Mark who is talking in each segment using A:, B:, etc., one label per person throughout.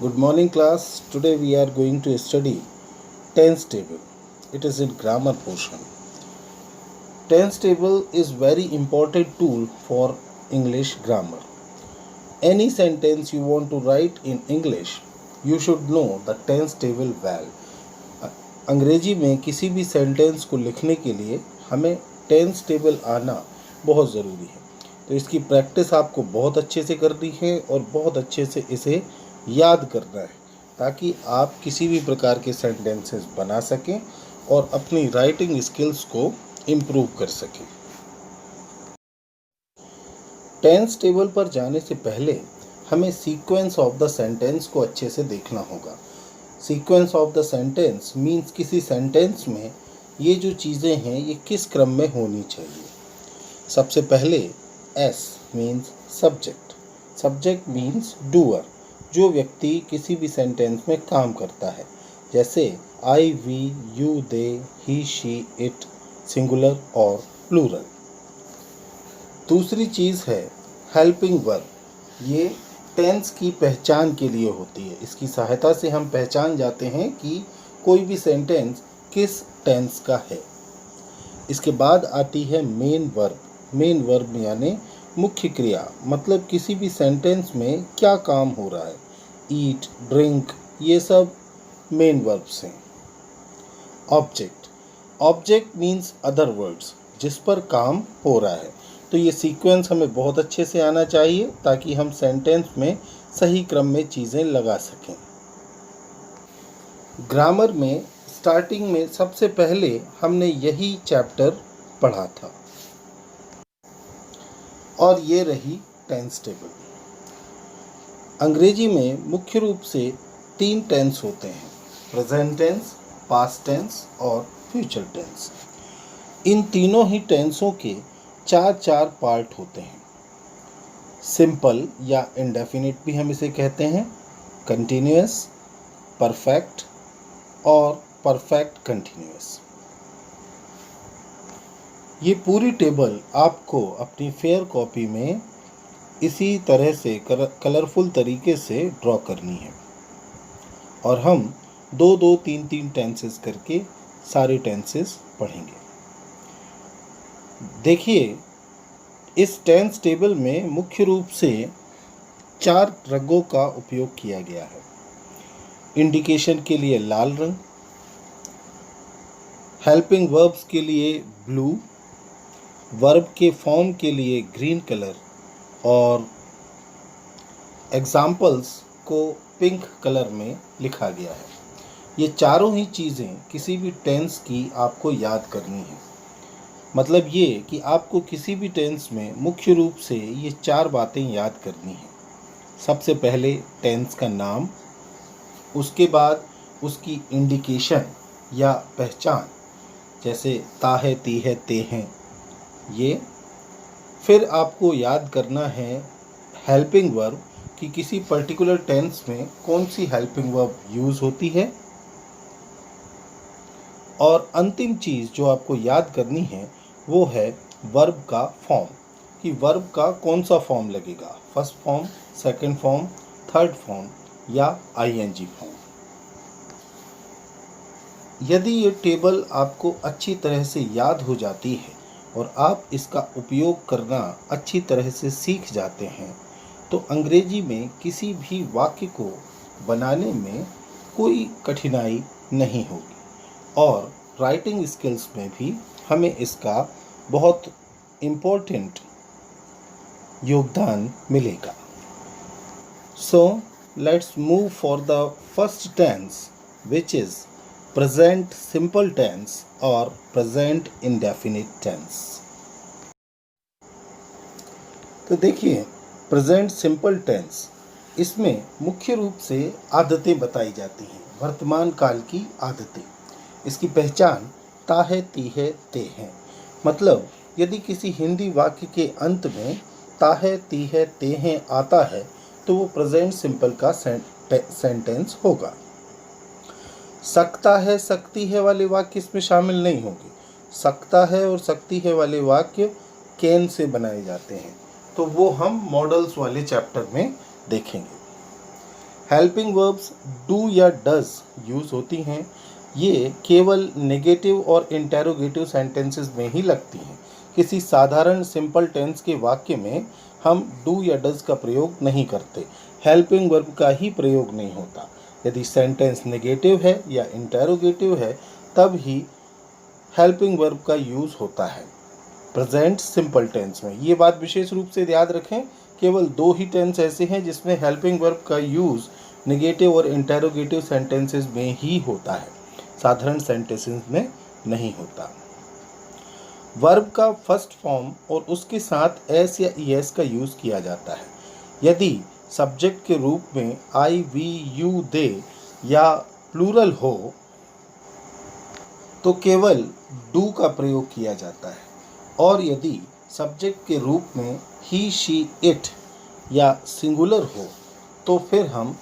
A: Good morning, class. Today we are going to study tense table. It is in grammar portion. Tense table is very important tool for English grammar. Any sentence you want to write in English, you should know the tense table well. अंग्रेजी में किसी भी sentence को लिखने के लिए हमें tense table आना बहुत ज़रूरी है। तो इसकी प्रैक्टिस आपको बहुत अच्छे से करनी है और बहुत अच्छे से इसे याद करना है ताकि आप किसी भी प्रकार के सेंटेंसेस बना सकें और अपनी राइटिंग स्किल्स को इम्प्रूव कर सकें। टेंस टेबल पर जाने से पहले हमें सीक्वेंस ऑफ द सेंटेंस को अच्छे से देखना होगा। Sequence of the sentence means किसी सेंटेंस में ये जो चीज़ें हैं ये किस क्रम में होनी चाहिए। सबसे पहले S means subject. Subject means doer, जो व्यक्ति किसी भी सेंटेंस में काम करता है, जैसे I, we, you, they, he, she, it, singular और प्लूरल। दूसरी चीज़ है हेल्पिंग वर्ब। ये टेंस की पहचान के लिए होती है। इसकी सहायता से हम पहचान जाते हैं कि कोई भी सेंटेंस किस टेंस का है। इसके बाद आती है मेन वर्ब। मेन वर्ब यानी मुख्य क्रिया, मतलब किसी भी सेंटेंस में क्या काम हो रहा है। ईट, ड्रिंक, ये सब मेन वर्ब्स हैं। Object. Object means other words, जिस पर काम हो रहा है। तो ये सीक्वेंस हमें बहुत अच्छे से आना चाहिए ताकि हम सेंटेंस में सही क्रम में चीज़ें लगा सकें। ग्रामर में स्टार्टिंग में सबसे पहले हमने यही चैप्टर पढ़ा था और ये रही टेंस टेबल। अंग्रेजी में मुख्य रूप से 3 टेंस होते हैं, प्रेजेंट टेंस, पास्ट टेंस और फ्यूचर टेंस। इन तीनों ही टेंसों के 4 पार्ट होते हैं। सिंपल या इंडेफिनिट भी हम इसे कहते हैं, कंटिन्यूअस, परफेक्ट और परफेक्ट कंटिन्यूअस। ये पूरी टेबल आपको अपनी फेयर कॉपी में इसी तरह से कलरफुल तरीके से ड्रॉ करनी है और हम 2-2, 3-3 टेंसेस करके सारे टेंसेस पढ़ेंगे। देखिए, इस टेंस टेबल में मुख्य रूप से 4 रंगों का उपयोग किया गया है। इंडिकेशन के लिए लाल रंग, हेल्पिंग वर्ब्स के लिए ब्लू, वर्ब के फॉर्म के लिए ग्रीन कलर और एग्जाम्पल्स को पिंक कलर में लिखा गया है। ये चारों ही चीज़ें किसी भी टेंस की आपको याद करनी है। मतलब ये कि आपको किसी भी टेंस में मुख्य रूप से ये 4 बातें याद करनी हैं। सबसे पहले टेंस का नाम, उसके बाद उसकी इंडिकेशन या पहचान, जैसे ता है, ती है, ते हैं, ये। फिर आपको याद करना है हेल्पिंग वर्ब कि किसी पर्टिकुलर टेंस में कौन सी हेल्पिंग वर्ब यूज़ होती है। और अंतिम चीज़ जो आपको याद करनी है वो है वर्ब का फॉर्म, कि वर्ब का कौन सा फॉर्म लगेगा, first form, second form, third form या आईएनजी फॉर्म। यदि ये टेबल आपको अच्छी तरह से याद हो जाती है और आप इसका उपयोग करना अच्छी तरह से सीख जाते हैं तो अंग्रेजी में किसी भी वाक्य को बनाने में कोई कठिनाई नहीं होगी और राइटिंग स्किल्स में भी हमें इसका बहुत इम्पोर्टेंट योगदान मिलेगा। So let's move for the first tense which is present simple tense और प्रेजेंट इंडेफिनिट टेंस। तो देखिए, प्रेजेंट सिंपल टेंस, इसमें मुख्य रूप से आदतें बताई जाती हैं, वर्तमान काल की आदतें। इसकी पहचान ता है, ती है, ते हैं। मतलब यदि किसी हिंदी वाक्य के अंत में ता है, ती है, ते हैं आता है तो वो प्रेजेंट सिंपल का सेंटेंस होगा। सकता है, सकती है वाले वाक्य इसमें शामिल नहीं होंगे। सकता है और सकती है वाले वाक्य कैन से बनाए जाते हैं, तो वो हम मॉडल्स वाले चैप्टर में देखेंगे। हेल्पिंग वर्ब्स डू या डज यूज़ होती हैं, ये केवल नेगेटिव और इंटेरोगेटिव सेंटेंसेस में ही लगती हैं। किसी साधारण सिंपल टेंस के वाक्य में हम डू या डज का प्रयोग नहीं करते, हेल्पिंग वर्ब का ही प्रयोग नहीं होता। यदि सेंटेंस नेगेटिव है या इंटेरोगेटिव है तब ही हेल्पिंग वर्ब का यूज़ होता है प्रेजेंट सिंपल टेंस में। ये बात विशेष रूप से याद रखें, केवल 2 ही टेंस ऐसे हैं जिसमें हेल्पिंग वर्ब का यूज़ नेगेटिव और इंटेरोगेटिव सेंटेंसेस में ही होता है, साधारण सेंटेंसेस में नहीं होता। वर्ब का फर्स्ट फॉर्म और उसके साथ एस या ईएस का यूज़ किया जाता है। यदि सब्जेक्ट के रूप में आई, वी, यू, दे या प्लूरल हो तो केवल डू का प्रयोग किया जाता है, और यदि सब्जेक्ट के रूप में ही, शी, इट या सिंगुलर हो तो फिर हम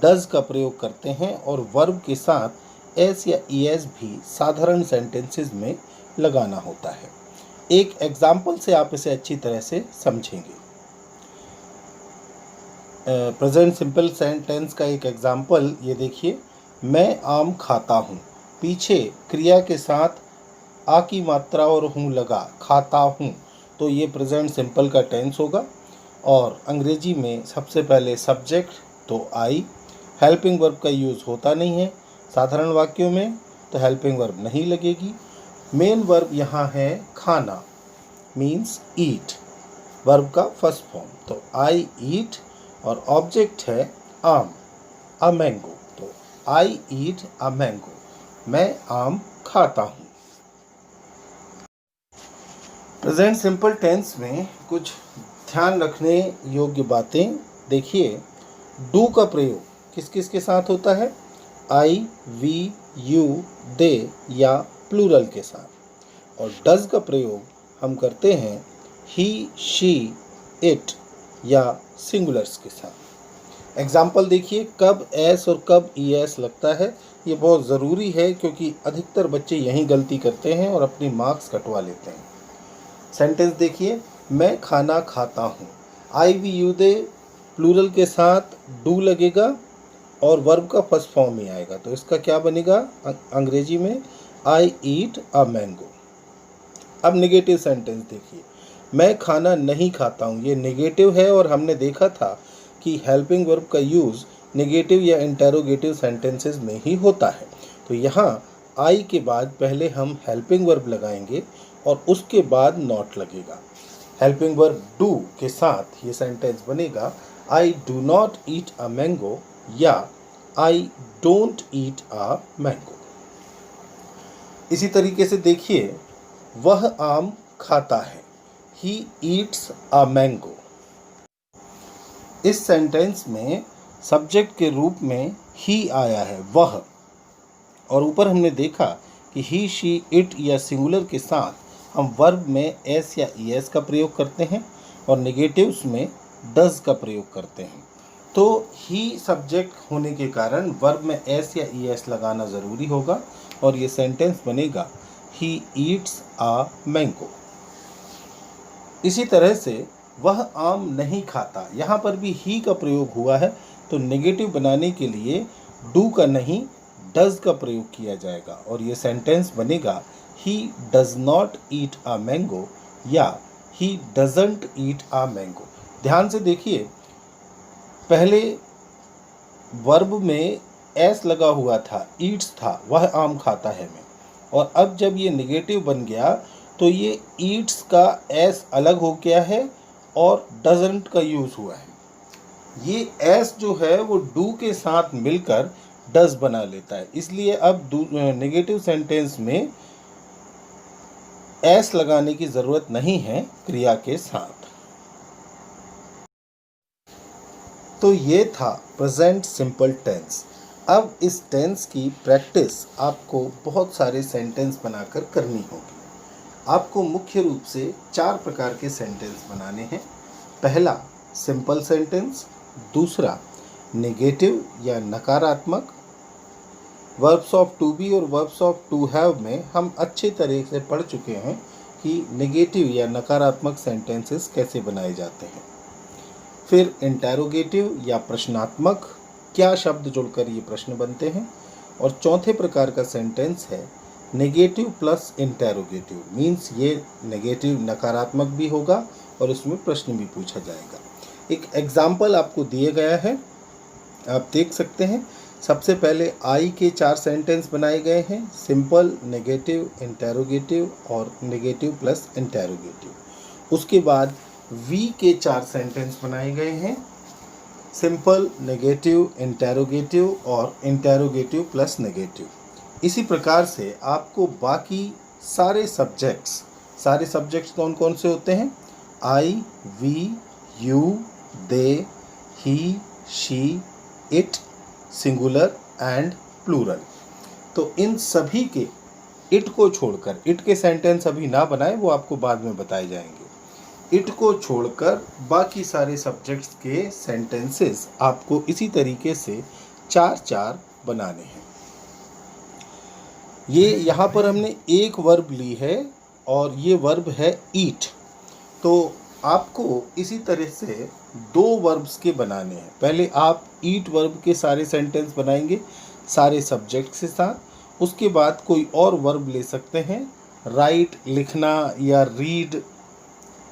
A: डज का प्रयोग करते हैं और वर्ब के साथ एस या ईएस भी साधारण सेंटेंसेस में लगाना होता है। एक एग्जाम्पल से आप इसे अच्छी तरह से समझेंगे। प्रेजेंट सिंपल सेंटेंस का एक एग्जाम्पल ये देखिए, मैं आम खाता हूँ। पीछे क्रिया के साथ आ की मात्रा और हूँ लगा, खाता हूँ, तो ये प्रेजेंट सिंपल का टेंस होगा। और अंग्रेजी में सबसे पहले सब्जेक्ट तो आई, हेल्पिंग वर्ब का यूज़ होता नहीं है साधारण वाक्यों में, तो हेल्पिंग वर्ब नहीं लगेगी। मेन वर्ब यहाँ है खाना, मीन्स ईट, वर्ब का फर्स्ट फॉर्म, तो आई ईट, और ऑब्जेक्ट है आम, अ मैंगो, तो आई ईट अ मैंगो, मैं आम खाता हूँ। प्रेजेंट सिंपल टेंस में कुछ ध्यान रखने योग्य बातें देखिए। डू का प्रयोग किस किस के साथ होता है? आई, वी, यू, दे या प्लूरल के साथ। और डज का प्रयोग हम करते हैं ही, शी, इट या सिंगुलर्स के साथ। एग्जाम्पल देखिए, कब एस और कब ई एस लगता है, ये बहुत ज़रूरी है क्योंकि अधिकतर बच्चे यही गलती करते हैं और अपनी मार्क्स कटवा लेते हैं। सेंटेंस देखिए, मैं खाना खाता हूँ। आई, वी, यू, दे प्लूरल के साथ डू लगेगा और वर्ब का फर्स्ट फॉर्म ही आएगा, तो इसका क्या बनेगा अंग्रेजी में? आई ईट अ मैंगो। अब नेगेटिव सेंटेंस देखिए, मैं खाना नहीं खाता हूँ, ये नेगेटिव है और हमने देखा था कि हेल्पिंग वर्ब का यूज़ नेगेटिव या इंटेरोगेटिव सेंटेंसेस में ही होता है। तो यहाँ आई के बाद पहले हम हेल्पिंग वर्ब लगाएंगे और उसके बाद नॉट लगेगा। हेल्पिंग वर्ब डू के साथ ये सेंटेंस बनेगा, I do not eat a mango या I don't eat a mango. इसी तरीके से देखिए, वह आम खाता है, ही ईट्स अ मैंगो। इस सेंटेंस में सब्जेक्ट के रूप में ही आया है, वह, और ऊपर हमने देखा कि ही, शी, इट या सिंगुलर के साथ हम वर्ब में एस या ईएस का प्रयोग करते हैं और नेगेटिव्स में डज का प्रयोग करते हैं। तो ही सब्जेक्ट होने के कारण वर्ब में एस या ईएस लगाना ज़रूरी होगा और ये सेंटेंस बनेगा ही ईट्स अ मैंगो। इसी तरह से वह आम नहीं खाता, यहाँ पर भी ही का प्रयोग हुआ है, तो नेगेटिव बनाने के लिए डू का नहीं डज का प्रयोग किया जाएगा और ये सेंटेंस बनेगा he does not eat a mango या he doesn't eat a mango. ध्यान से देखिए, पहले वर्ब में एस लगा हुआ था, ईट्स था, वह आम खाता है में, और अब जब ये नेगेटिव बन गया तो ये ईट्स का एस अलग हो गया है और डजंट का यूज़ हुआ है। ये एस जो है वो डू के साथ मिलकर डज बना लेता है, इसलिए अब नेगेटिव सेंटेंस में एस लगाने की ज़रूरत नहीं है क्रिया के साथ। तो ये था प्रेजेंट सिंपल टेंस। अब इस टेंस की प्रैक्टिस आपको बहुत सारे सेंटेंस बनाकर करनी होगी। आपको मुख्य रूप से 4 प्रकार के सेंटेंस बनाने हैं। पहला सिंपल सेंटेंस, दूसरा नेगेटिव या नकारात्मक। वर्ब्स ऑफ टू बी और वर्ब्स ऑफ टू हैव में हम अच्छे तरह से पढ़ चुके हैं कि नेगेटिव या नकारात्मक सेंटेंसेस कैसे बनाए जाते हैं। फिर इंटेरोगेटिव या प्रश्नात्मक, क्या शब्द जुड़कर ये प्रश्न बनते हैं। और चौथे प्रकार का सेंटेंस है नेगेटिव प्लस इंटेरोगेटिव, मीन्स ये नेगेटिव नकारात्मक भी होगा और इसमें प्रश्न भी पूछा जाएगा। एक एग्जाम्पल आपको दिया गया है, आप देख सकते हैं। सबसे पहले आई के 4 सेंटेंस बनाए गए हैं, सिंपल, नेगेटिव, इंटेरोगेटिव और नेगेटिव प्लस इंटेरोगेटिव। उसके बाद वी के 4 सेंटेंस बनाए गए हैं, सिंपल, नेगेटिव, इंटेरोगेटिव और इंटेरोगेटिव प्लस नेगेटिव। इसी प्रकार से आपको बाकी सारे सब्जेक्ट्स कौन कौन से होते हैं, I, we, you, they, he, she, it, singular and plural. तो इन सभी के इट को छोड़कर, इट के सेंटेंस अभी ना बनाए, वो आपको बाद में बताए जाएंगे। इट को छोड़कर बाकी सारे सब्जेक्ट्स के सेंटेंसेस आपको इसी तरीके से 4-4 बनाने हैं। ये यहाँ पर हमने एक वर्ब ली है और ये वर्ब है ईट, तो आपको इसी तरह से 2 वर्ब्स के बनाने हैं। पहले आप ईट वर्ब के सारे सेंटेंस बनाएंगे सारे सब्जेक्ट के साथ। उसके बाद कोई और वर्ब ले सकते हैं, राइट लिखना या रीड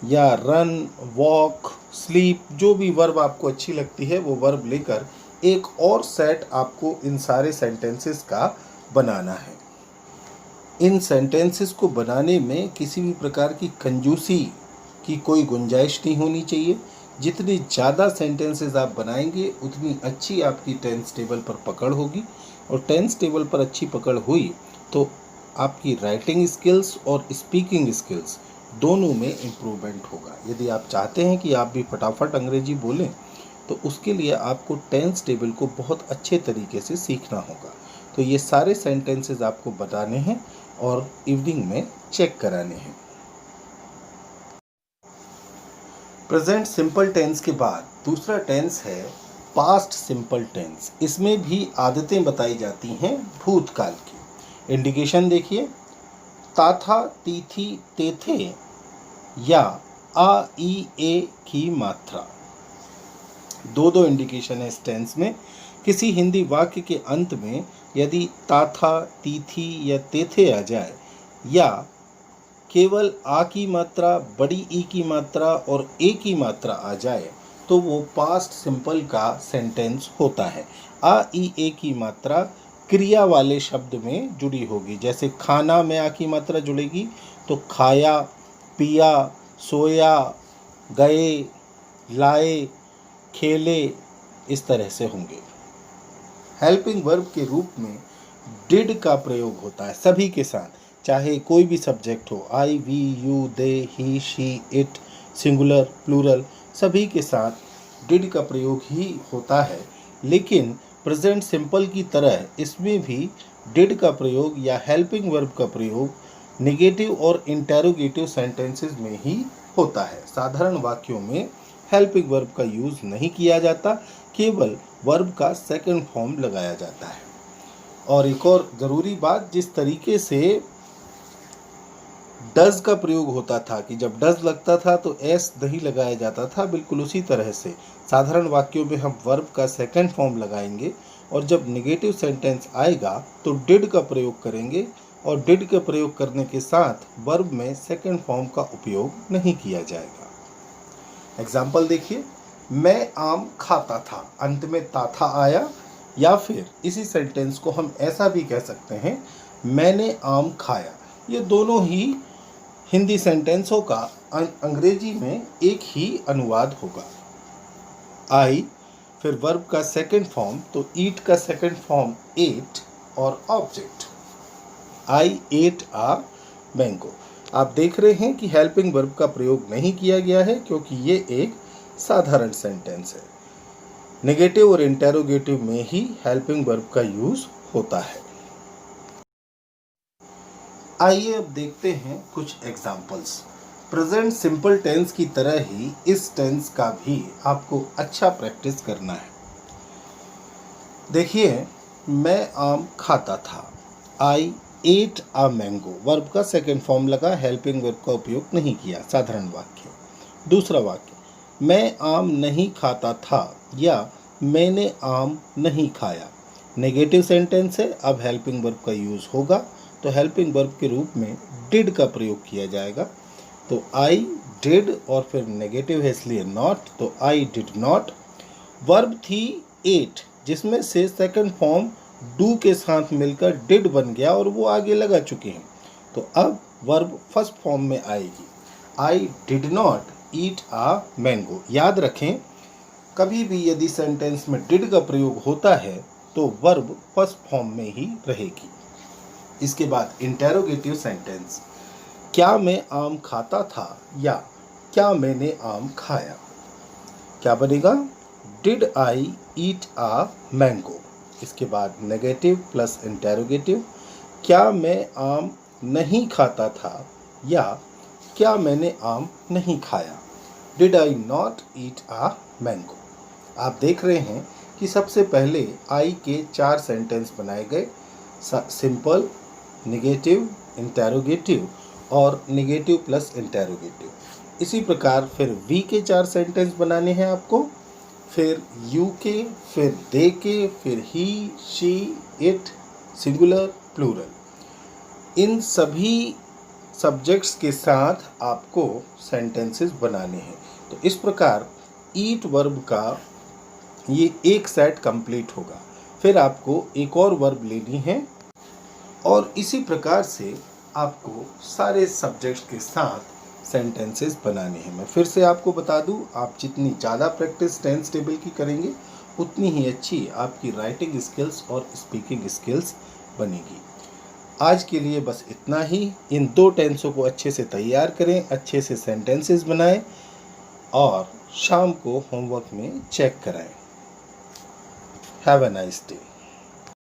A: या रन, वॉक, स्लीप, जो भी वर्ब आपको अच्छी लगती है वो वर्ब लेकर एक और सेट आपको इन सारे सेंटेंसेस का बनाना है। इन सेंटेंसेस को बनाने में किसी भी प्रकार की कंजूसी की कोई गुंजाइश नहीं होनी चाहिए। जितनी ज़्यादा सेंटेंसेस आप बनाएंगे उतनी अच्छी आपकी टेंस टेबल पर पकड़ होगी, और टेंस टेबल पर अच्छी पकड़ हुई तो आपकी राइटिंग स्किल्स और स्पीकिंग स्किल्स दोनों में इम्प्रूवमेंट होगा। यदि आप चाहते हैं कि आप भी फटाफट अंग्रेजी बोलें तो उसके लिए आपको टेंस टेबल को बहुत अच्छे तरीके से सीखना होगा। तो ये सारे सेंटेंसेस आपको बताने हैं और इवनिंग में चेक कराने हैं। प्रेजेंट सिंपल टेंस के बाद दूसरा टेंस है पास्ट सिंपल टेंस। इसमें भी आदतें बताई जाती हैं भूतकाल की। इंडिकेशन देखिए, ताथा, तीथी, तेथे या आ, ई, ए की मात्रा। 2 इंडिकेशन है इस टेंस में। किसी हिंदी वाक्य के अंत में यदि ताथा, तीथी या तेथे आ जाए या केवल आ की मात्रा, बड़ी ई की मात्रा और ए की मात्रा आ जाए तो वो पास्ट सिंपल का सेंटेंस होता है। आ, ई, ए की मात्रा क्रिया वाले शब्द में जुड़ी होगी। जैसे खाना में आ की मात्रा जुड़ेगी तो खाया, पिया, सोया, गए, लाए, खेले, इस तरह से होंगे। हेल्पिंग वर्ब के रूप में डिड का प्रयोग होता है सभी के साथ, चाहे कोई भी सब्जेक्ट हो, I, we, you, they, he, she, it, singular, plural, सभी के साथ डिड का प्रयोग ही होता है। लेकिन प्रेजेंट सिंपल की तरह इसमें भी डिड का प्रयोग या हेल्पिंग वर्ब का प्रयोग नेगेटिव और इंटेरोगेटिव सेंटेंसेस में ही होता है। साधारण वाक्यों में हेल्पिंग वर्ब का यूज़ नहीं किया जाता, केवल वर्ब का सेकंड फॉर्म लगाया जाता है। और एक और ज़रूरी बात, जिस तरीके से डज का प्रयोग होता था कि जब डज लगता था तो एस नहीं लगाया जाता था, बिल्कुल उसी तरह से साधारण वाक्यों में हम वर्ब का सेकंड फॉर्म लगाएंगे और जब नेगेटिव सेंटेंस आएगा तो डिड का प्रयोग करेंगे, और डिड का प्रयोग करने के साथ वर्ब में सेकंड फॉर्म का उपयोग नहीं किया जाएगा। एग्जाम्पल देखिए, मैं आम खाता था, अंत में ताथा आया। या फिर इसी सेंटेंस को हम ऐसा भी कह सकते हैं, मैंने आम खाया। ये दोनों ही हिंदी सेंटेंसों का अंग्रेजी में एक ही अनुवाद होगा। आई, फिर वर्ब का सेकंड फॉर्म, तो ईट का सेकंड फॉर्म एट और ऑब्जेक्ट, आई एट आ मैंगो। आप देख रहे हैं कि हेल्पिंग वर्ब का प्रयोग नहीं किया गया है क्योंकि ये एक साधारण सेंटेंस है। नेगेटिव और इंटेरोगेटिव में ही हेल्पिंग वर्ब का यूज होता है। आइए अब देखते हैं कुछ एग्जाम्पल्स। प्रेजेंट सिंपल टेंस की तरह ही इस टेंस का भी आपको अच्छा प्रैक्टिस करना है। देखिए, मैं आम खाता था, आई एट आ मैंगो। वर्ब का सेकंड फॉर्म लगा, हेल्पिंग वर्ब का उपयोग नहीं किया, साधारण वाक्य। दूसरा वाक्य, मैं आम नहीं खाता था या मैंने आम नहीं खाया। नेगेटिव सेंटेंस है, अब हेल्पिंग वर्ब का यूज़ होगा, तो हेल्पिंग वर्ब के रूप में डिड का प्रयोग किया जाएगा। तो आई डिड और फिर नेगेटिव है इसलिए नॉट, तो आई डिड नॉट। वर्ब थी एट, जिसमें से सेकंड फॉर्म डू के साथ मिलकर डिड बन गया और वो आगे लगा चुके हैं। तो अब वर्ब फर्स्ट फॉर्म में आएगी, I did not eat a mango. याद रखें, कभी भी यदि सेंटेंस में डिड का प्रयोग होता है तो वर्ब फर्स्ट फॉर्म में ही रहेगी। इसके बाद इंटेरोगेटिव सेंटेंस, क्या मैं आम खाता था या क्या मैंने आम खाया। क्या बनेगा, did I eat a mango. इसके बाद नेगेटिव प्लस इंटेरोगेटिव, क्या मैं आम नहीं खाता था या क्या मैंने आम नहीं खाया। Did I not eat a mango. आप देख रहे हैं कि सबसे पहले आई के 4 सेंटेंस बनाए गए, सिंपल, नेगेटिव, इंटेरोगेटिव और नेगेटिव प्लस इंटेरोगेटिव। इसी प्रकार फिर वी के 4 सेंटेंस बनाने हैं आपको, फिर यू के, फिर दे के, फिर ही, शी, इट, सिंगुलर, प्लूरल। इन सभी सब्जेक्ट्स के साथ आपको सेंटेंसेस बनाने हैं। तो इस प्रकार ईट वर्ब का ये एक सेट कंप्लीट होगा। फिर आपको एक और वर्ब लेनी है और इसी प्रकार से आपको सारे सब्जेक्ट्स के साथ सेंटेंसेस बनाने हैं। मैं फिर से आपको बता दूं, आप जितनी ज़्यादा प्रैक्टिस टेंस टेबल की करेंगे उतनी ही अच्छी आपकी राइटिंग स्किल्स और स्पीकिंग स्किल्स बनेगी। आज के लिए बस इतना ही। इन 2 टेंसों को अच्छे से तैयार करें, अच्छे से सेंटेंसेस बनाएं और शाम को होमवर्क में चेक कराएं। Have a nice day.